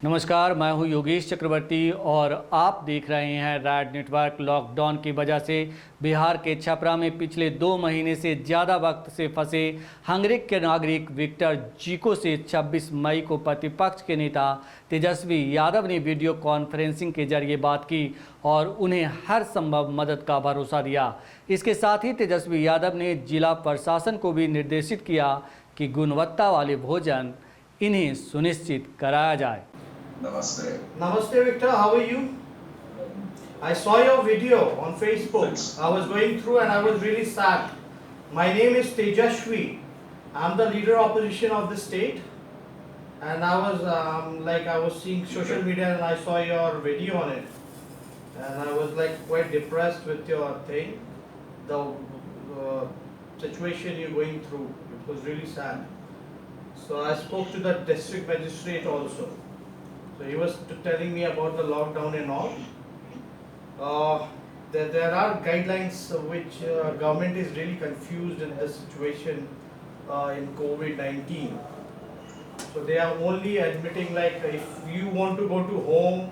नमस्कार, मैं हूं योगेश चक्रवर्ती और आप देख रहे हैं रैड नेटवर्क। लॉकडाउन की वजह से बिहार के छपरा में पिछले 2 महीने से ज़्यादा वक्त से फंसे हंगरी के नागरिक विक्टर जीको से 26 मई को प्रतिपक्ष के नेता तेजस्वी यादव ने वीडियो कॉन्फ्रेंसिंग के जरिए बात की और उन्हें हर संभव मदद का भरोसा दिया। इसके साथ ही तेजस्वी यादव ने जिला प्रशासन को भी निर्देशित किया कि गुणवत्ता वाले भोजन इन्हें सुनिश्चित कराया जाए। Namaste. Namaste, Victor. How are you? I saw your video on Facebook. Thanks. I was going through and I was really sad. My name is Tejashwi. I'm the leader opposition of the state. And I was seeing social media and I saw your video on it. And I was like quite depressed with your thing. The situation you're going through. It was really sad. So I spoke to the district magistrate also. So he was telling me about the lockdown and all. There are guidelines which government is really confused in this situation in COVID-19. So they are only admitting like if you want to go to home,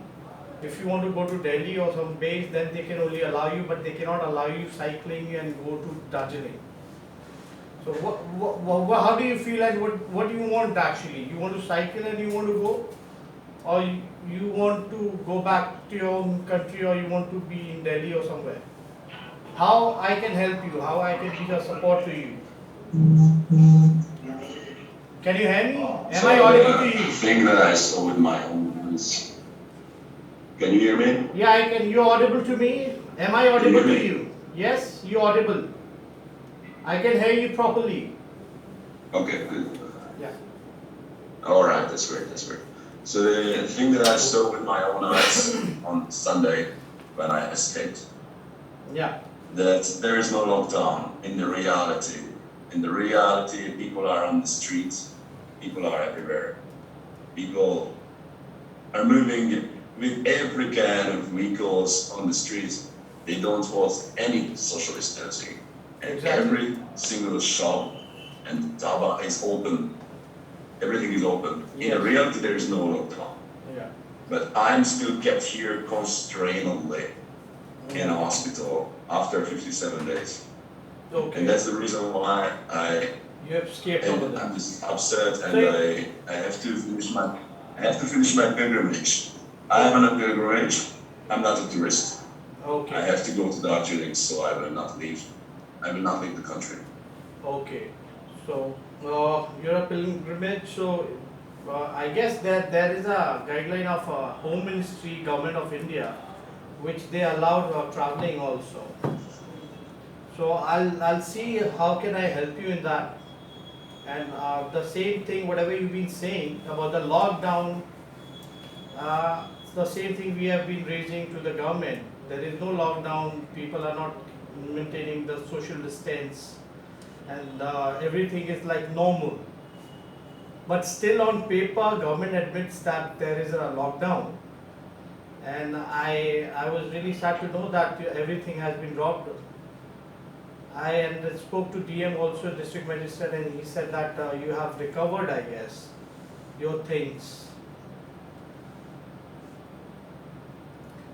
if you want to go to Delhi or some base, then they can only allow you, but they cannot allow you cycling and go to Darjeeling. So how do you feel and what do you want actually? You want to cycle and you want to go? Or you want to go back to your own country, or you want to be in Delhi or somewhere? How I can help you? How I can be a support to you? Can you hear me? Am I audible to you? Thing that I saw with my own eyes. Can you hear me? Yeah, I can. You're audible to me. Am I audible Can you to hear you? Yes, you're audible. I can hear you properly. Okay, good. Yeah. All right, that's great. That's great. So the thing that I saw with my own eyes on Sunday when I escaped, Yeah. that there is no lockdown in the reality. In the reality, people are on the streets. People are everywhere. People are moving with every kind of vehicles on the streets. They don't want any social distancing. And Exactly. every single shop and dhaba is open. Everything is open. In Yes. reality, there is no lockdown. Yeah. But I'm still kept here constrainedly in a hospital after 57 days. Okay. And that's the reason why You have escaped over there. I'm just upset and So- I have to finish my pilgrimage. I am on a pilgrimage. I'm not a tourist. I Okay. have to go to Darjeeling, so I will not leave. I will not leave the country. Okay. So you're a pilgrimage. So I guess that there is a guideline of Home Ministry, Government of India, which they allow traveling also. So I'll see how can I help you in that. And the same thing, whatever you've been saying about the lockdown, it's the same thing we have been raising to the government. There is no lockdown. People are not maintaining the social distance, and everything is like normal. But still, on paper, government admits that there is a lockdown. And I was really sad to know that everything has been dropped. I spoke to DM also, district magistrate, and he said that you have recovered, I guess, your things.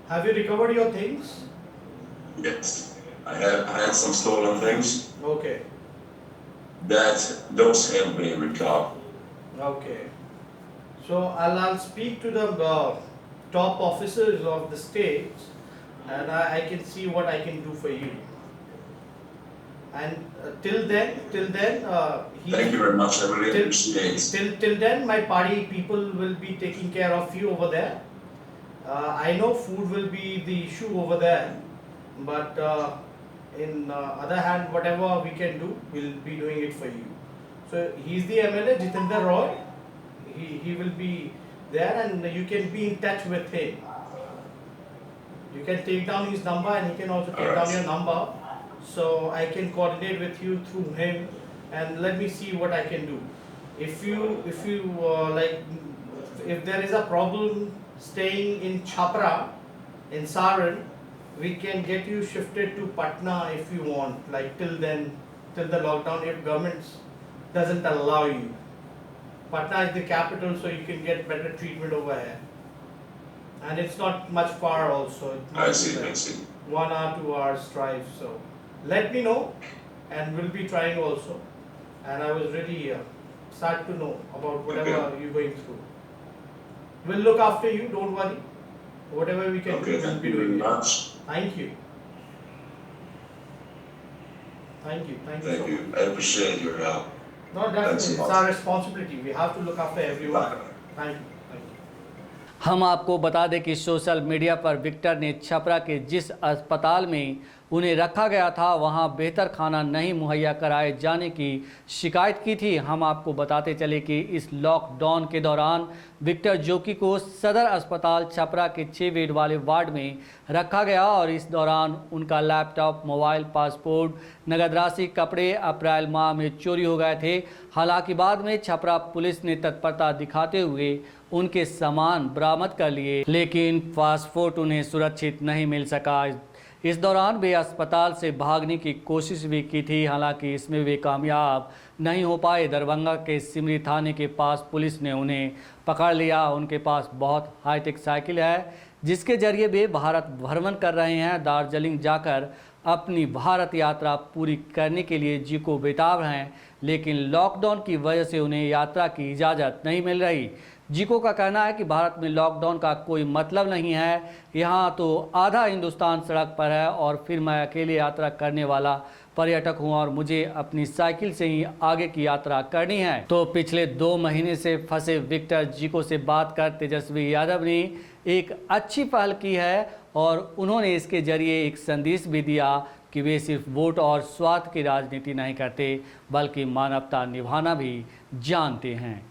Have you recovered your things? Yes. I had some stolen things Okay. that those have been recovered. Okay. So I'll speak to the top officers of the state, and I can see what I can do for you. And till then, Thank you very much. I really appreciate it. till then, my party people will be taking care of you over there. I know food will be the issue over there, but in other hand, whatever we can do, we'll be doing it for you. So he's the MLA, Jitendra Roy. He will be there, and you can be in touch with him. You can take down his number, and he can also take down your number. So I can coordinate with you through him, and let me see what I can do. If you like, if there is a problem staying in Chhapra, in Saran, we can get you shifted to Patna if you want. Like till then, till the lockdown, if government doesn't allow you. Patna is the capital, so you can get better treatment over here. and it's not much far also. It I might see, be I like see. 1 hour, 2 hours drive. So let me know, and we'll be trying also. And I was really sad to know about whatever Okay. you're going through. We'll look after you. Don't worry. Whatever we can Okay, do, we'll thank be you very doing it. much. Thank you. Thank you. Thank you so Thank much. you. I appreciate your help. No, definitely. Thanks a It's lot. our responsibility. We have to look after everyone. Bye. Thank you. Thank you. हम आपको बता दें कि social media पर Victor ने छपरा के जिस अस्पताल में उन्हें रखा गया था वहां बेहतर खाना नहीं मुहैया कराए जाने की शिकायत की थी। हम आपको बताते चले कि इस लॉकडाउन के दौरान विक्टर जोकी को सदर अस्पताल छपरा के 6 बेड वाले वार्ड में रखा गया और इस दौरान उनका लैपटॉप, मोबाइल, पासपोर्ट, नगद राशि, कपड़े अप्रैल माह में चोरी हो गए थे। हालांकि बाद में छपरा पुलिस ने तत्परता दिखाते हुए उनके सामान बरामद कर लिए, लेकिन पासपोर्ट उन्हें सुरक्षित नहीं मिल सका। इस दौरान वे अस्पताल से भागने की कोशिश भी की थी, हालांकि इसमें वे कामयाब नहीं हो पाए। दरभंगा के सिमरी थाने के पास पुलिस ने उन्हें पकड़ लिया। उनके पास बहुत हाईटेक साइकिल है जिसके जरिए वे भारत भ्रमण कर रहे हैं। दार्जिलिंग जाकर अपनी भारत यात्रा पूरी करने के लिए जीको बेताब हैं, लेकिन लॉकडाउन की वजह से उन्हें यात्रा की इजाज़त नहीं मिल रही। जीको का कहना है कि भारत में लॉकडाउन का कोई मतलब नहीं है, यहाँ तो आधा हिंदुस्तान सड़क पर है और फिर मैं अकेले यात्रा करने वाला पर्यटक हूँ और मुझे अपनी साइकिल से ही आगे की यात्रा करनी है। तो पिछले 2 महीने से फंसे विक्टर जीको से बात कर तेजस्वी यादव ने एक अच्छी पहल की है और उन्होंने इसके जरिए एक संदेश भी दिया कि वे सिर्फ वोट और स्वार्थ की राजनीति नहीं करते बल्कि मानवता निभाना भी जानते हैं।